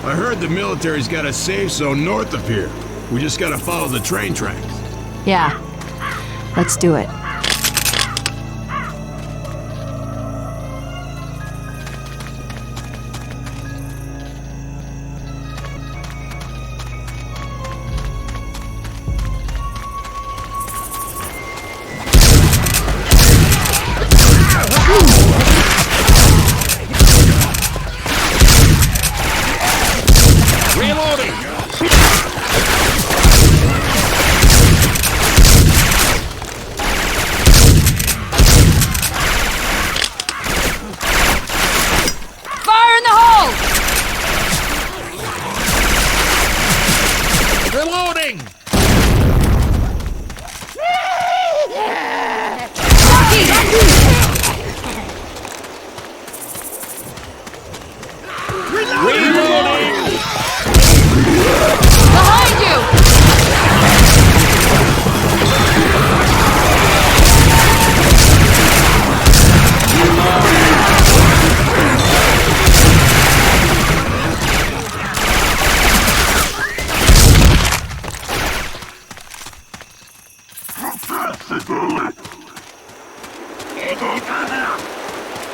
I heard the military's got a safe zone north of here. We just gotta follow the train tracks. Yeah. Let's do it.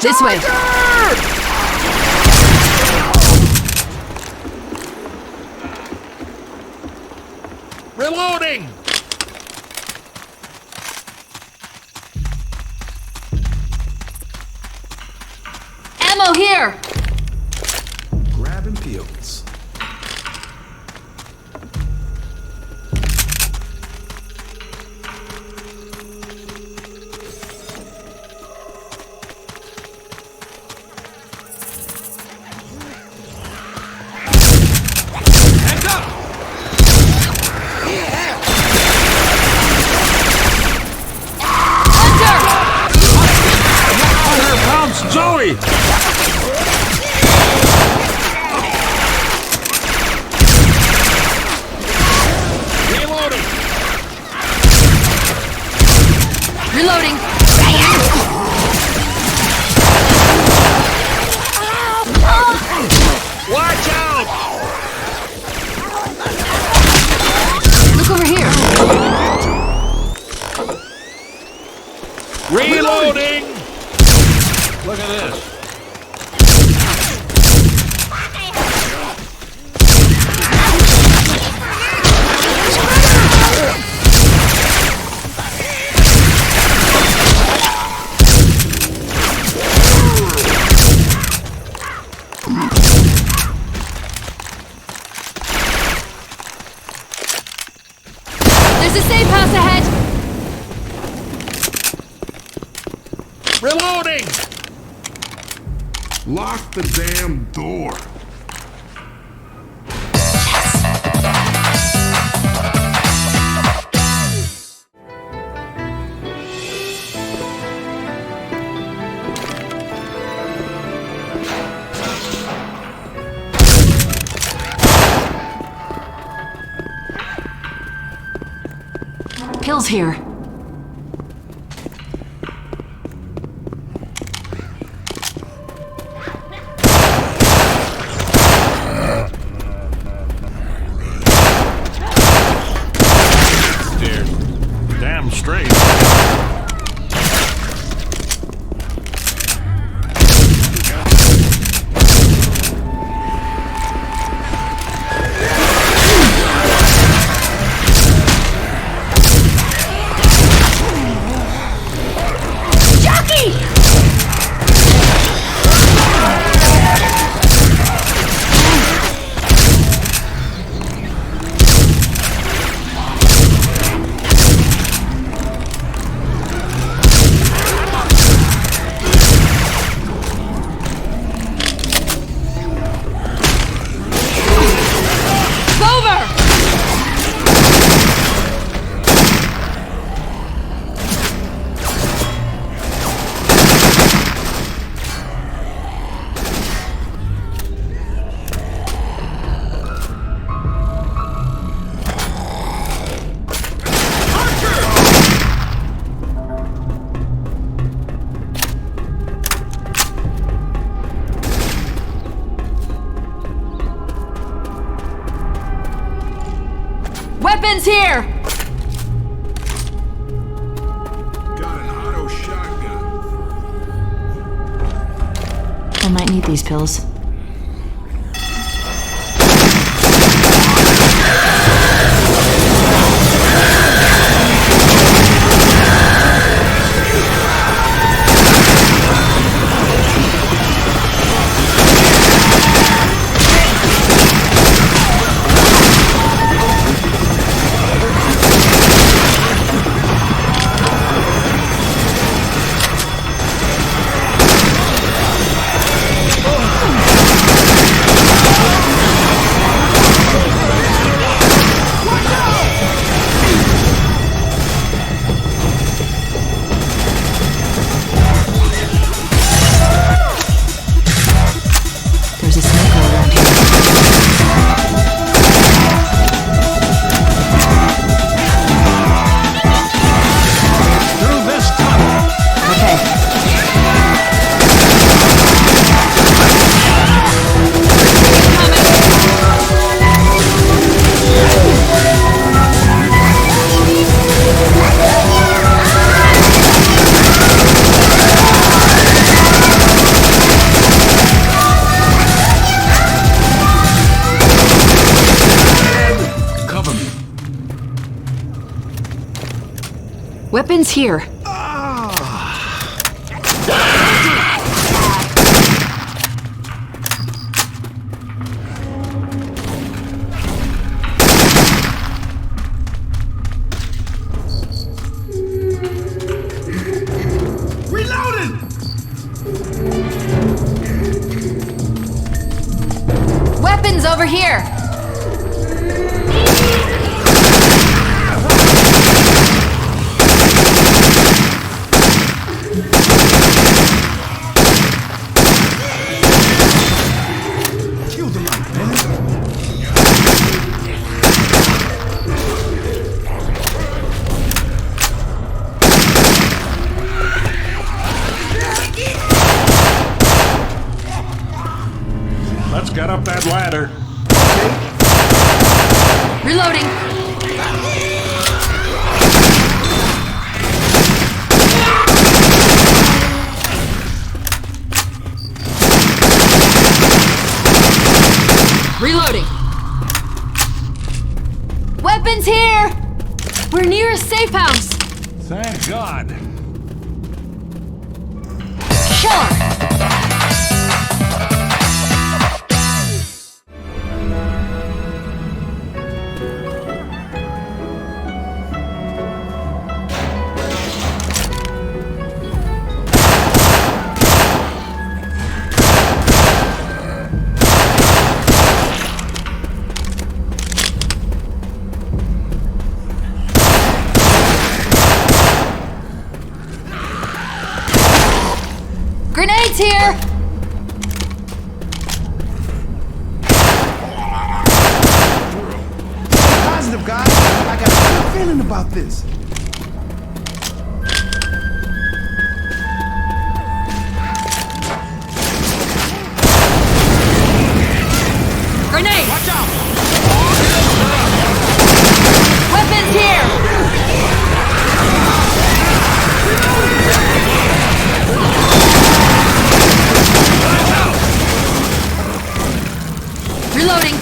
This way. Reloading! Ammo here! Grabbing peels. Zoe! Reloading! Reloading. Watch out! Look over here. Reloading! Look at this. There's a safe house ahead. Reloading! Lock the damn door. Pills here. Damn straight. Weapons here! Got an auto shotgun. I might need these pills. There's a smoker around here. Through this tunnel. Okay. Cover me. Weapons here. Reloading! Weapons over here! Kill the light, man. Let's get up that ladder. Reloading! Reloading! Weapons here! We're near a safe house! Thank God. Sure! Grenades here! Positive, guys. I got a good feeling about this. Grenade! Watch out! Weapons here! Reloading!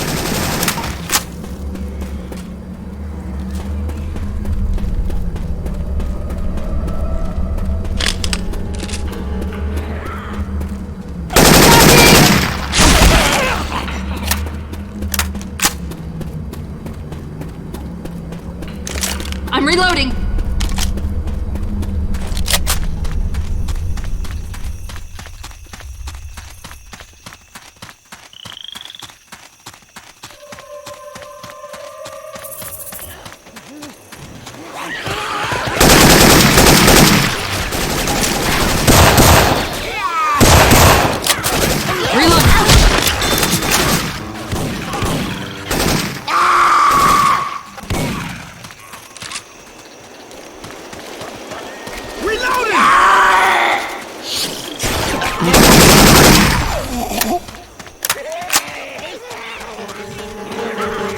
I'm reloading!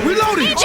Reloading!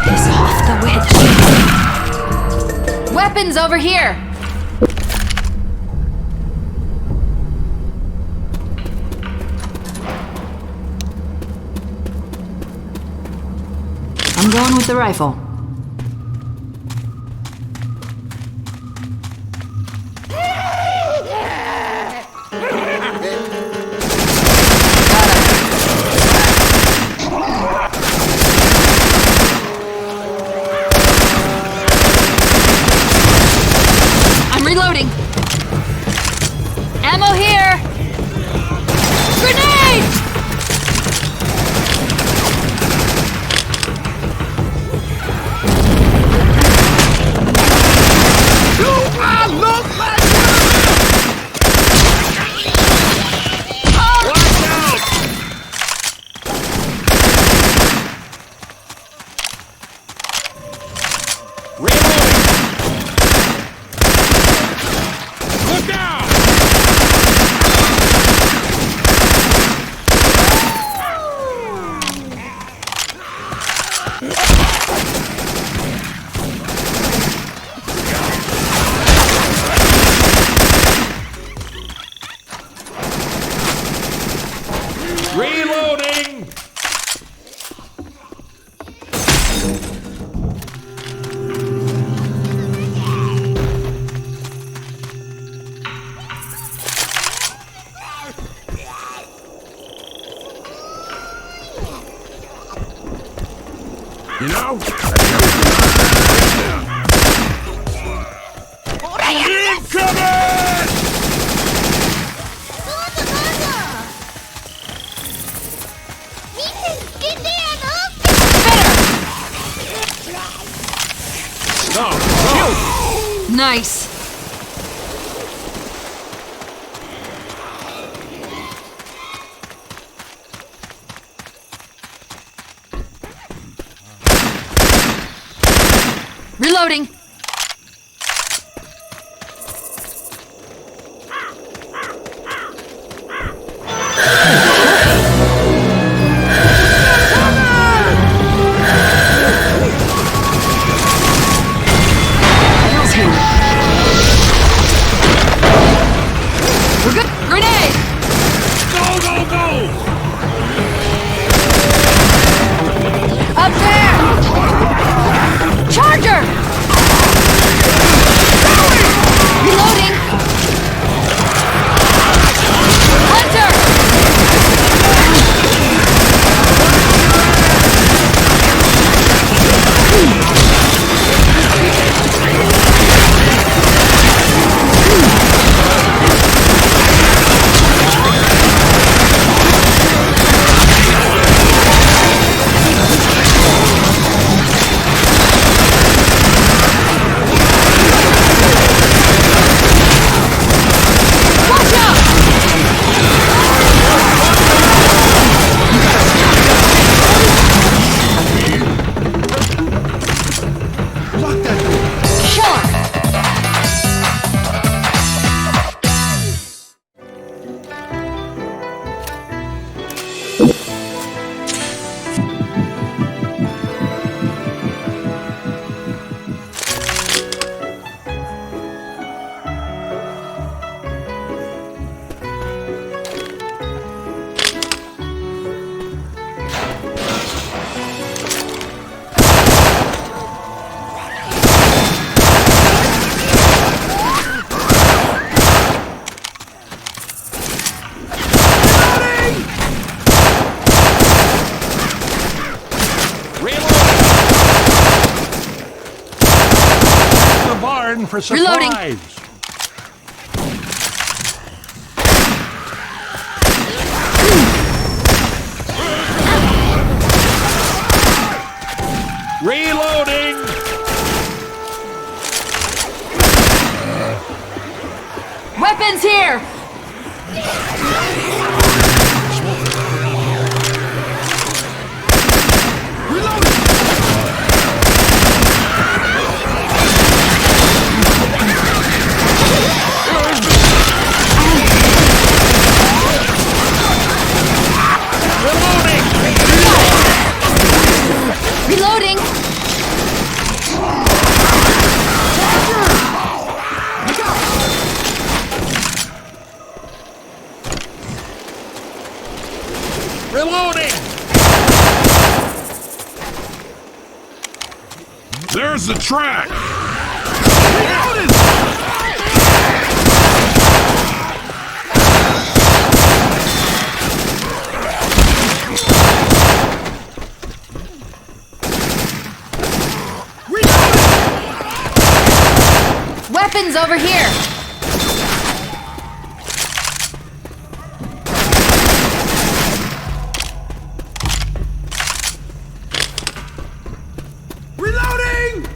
Piss off the witch. Weapons over here. I'm going with the rifle. I'm reloading. Ammo here. Grenade! Reloading! You know? Incoming! No, no! Nice. Reloading. We're good. Grenade! Go, go, go! Up there! Charger! Reloading! Hunter! Watch out! Lock that door. Kill him! The barn for supplies. Reloading. Reloading! Weapons here! Reloading! There's the track! Weapons over here! Reloading!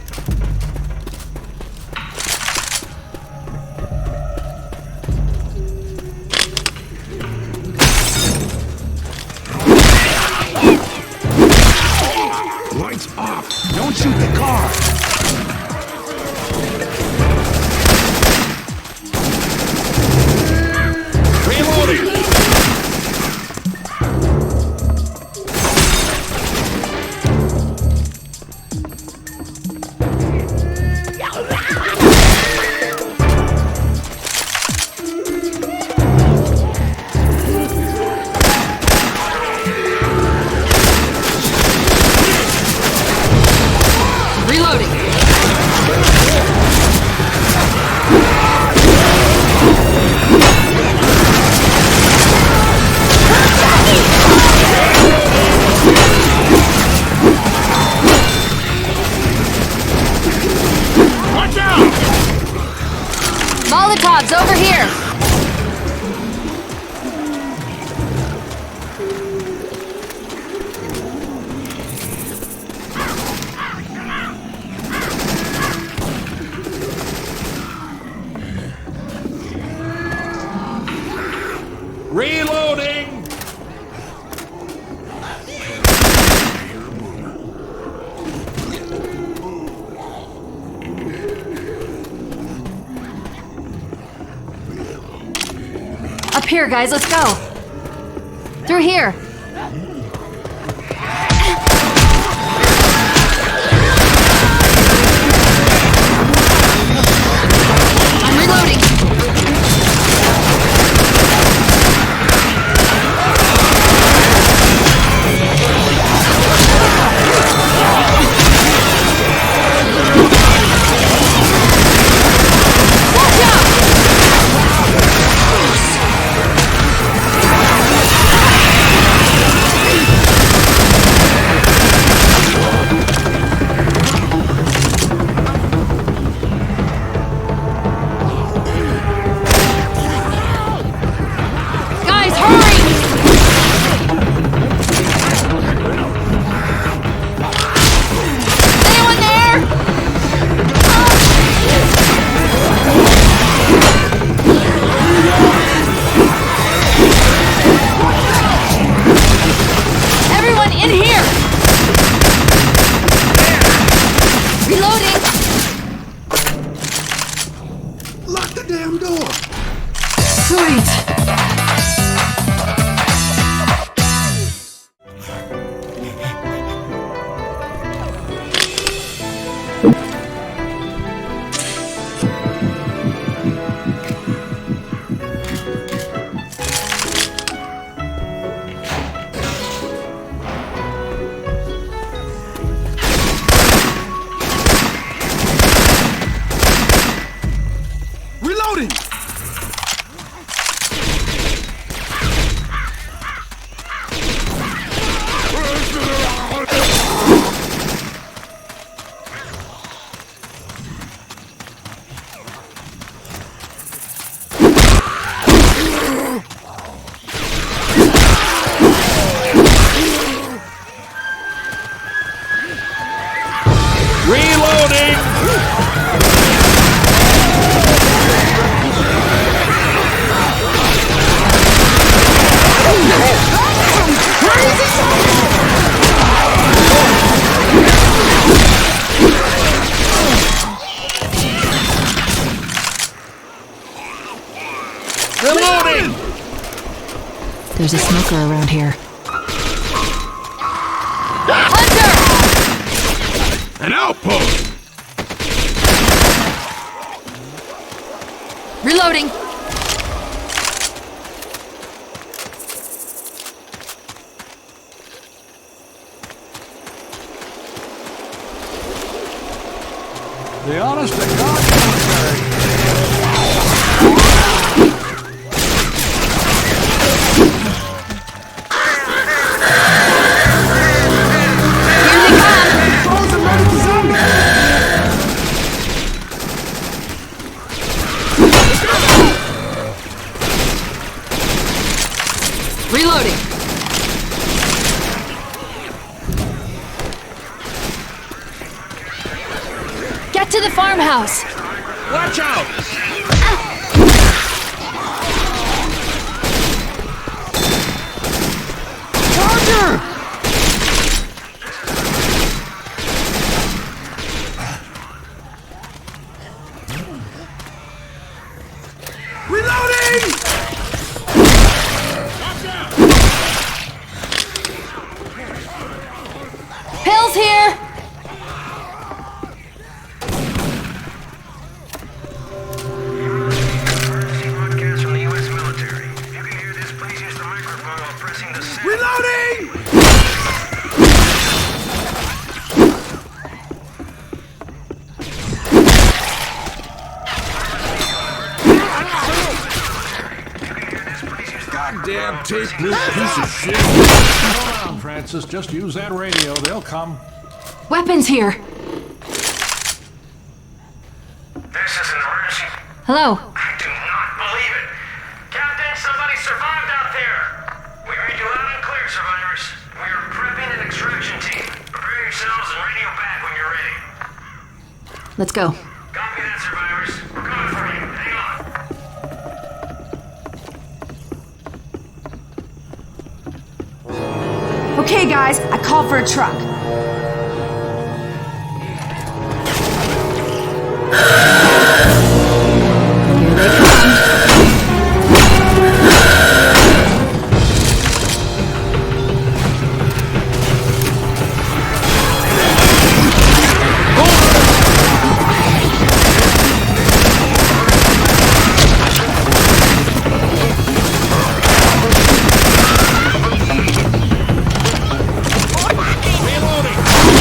Lights off! Don't shoot the car! Reloading! Reloading! Watch out! Molotovs over here! Reloading! Up here, guys, let's go! Through here! I'm reloading! Watch out! Guys, hurry! Anyone there? Everyone in here! Reloading! Lock the damn door! Sweet! Reloading! Reloading! Reloading! There's a smoker around here. Hunter! An outpost! Reloading! The honest to God military. Here they come! Drones are ready to zombie! Reloading. Get to the farmhouse. Watch out! Charger! Reloading! Pills here. Broadcast from the U.S. military. If you can hear this, please use the microphone while pressing the set. Reloading! Goddamn tape loop piece of shit. Hold on, Francis. Just use that radio. They'll come. Weapons here. This is an emergency. Hello. I do not believe it. Captain, somebody survived out there. We read you loud and clear, survivors. We are prepping an extraction team. Prepare yourselves and radio back when you're ready. Let's go. Copy that, survivors. We're coming for you. Hang on. Okay, guys, I called for a truck. Reloading!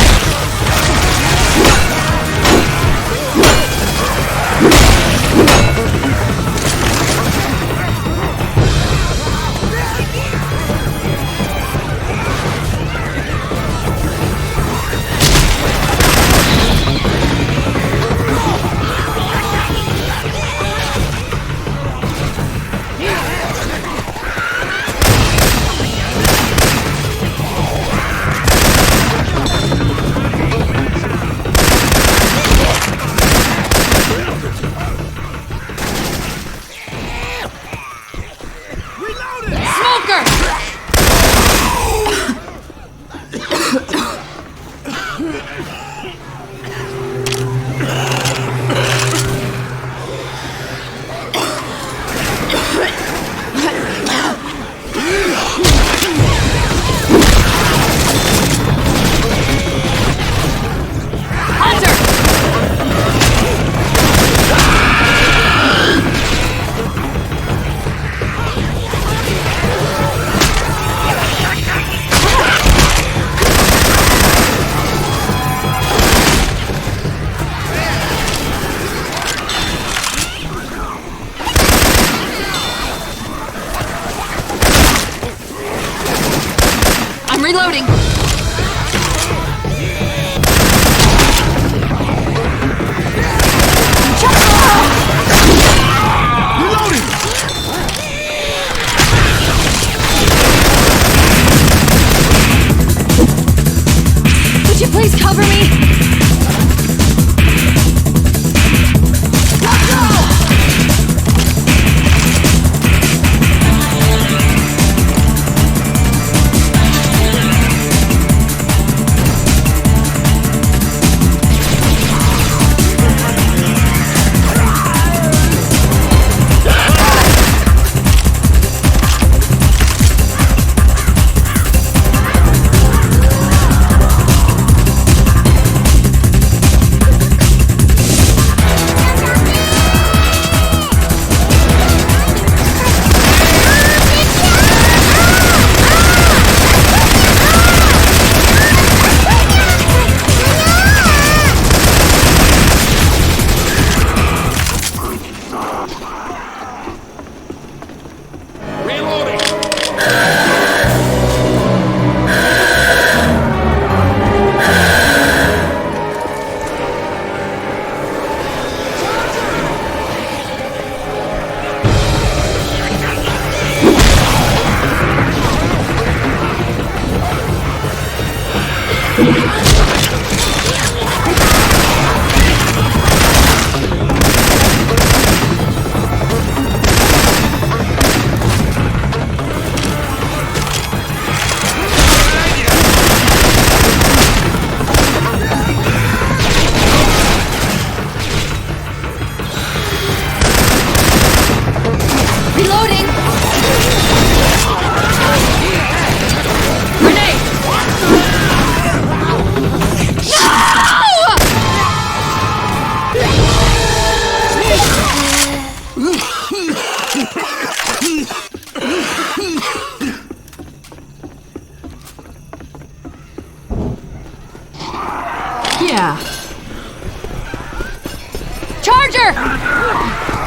here!